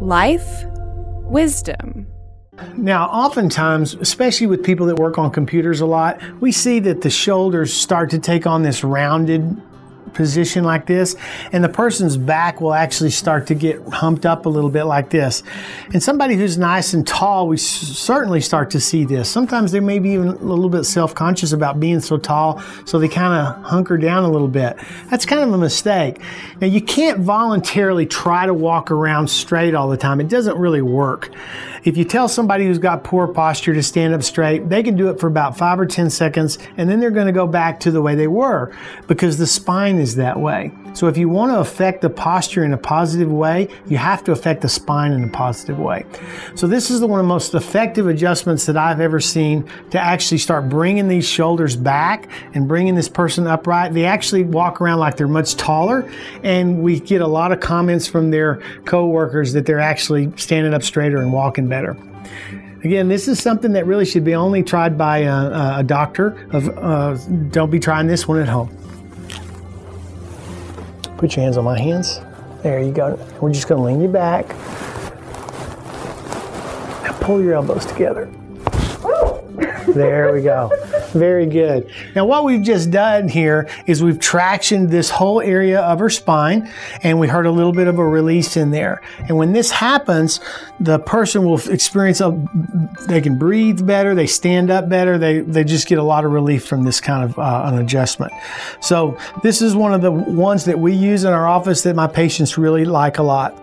Life wisdom. Now, oftentimes, especially with people that work on computers a lot, we see that the shoulders start to take on this rounded position like this, and the person's back will actually start to get humped up a little bit like this. And somebody who's nice and tall, we certainly start to see this. Sometimes they may be even a little bit self-conscious about being so tall, so they kind of hunker down a little bit. That's kind of a mistake. Now, you can't voluntarily try to walk around straight all the time. It doesn't really work. If you tell somebody who's got poor posture to stand up straight, they can do it for about 5 or 10 seconds, and then they're going to go back to the way they were because the spine is that way. So if you want to affect the posture in a positive way, you have to affect the spine in a positive way. So this is one of the most effective adjustments that I've ever seen to actually start bringing these shoulders back and bringing this person upright. They actually walk around like they're much taller, and we get a lot of comments from their coworkers that they're actually standing up straighter and walking better. Again, this is something that really should be only tried by a doctor. Don't be trying this one at home. Put your hands on my hands. There you go. We're just going to lean you back. Now pull your elbows together. There we go. Very good. Now what we've just done here is we've tractioned this whole area of her spine, and we heard a little bit of a release in there. And when this happens, the person will experience they can breathe better, they stand up better, they just get a lot of relief from this kind of an adjustment. So this is one of the ones that we use in our office that my patients really like a lot.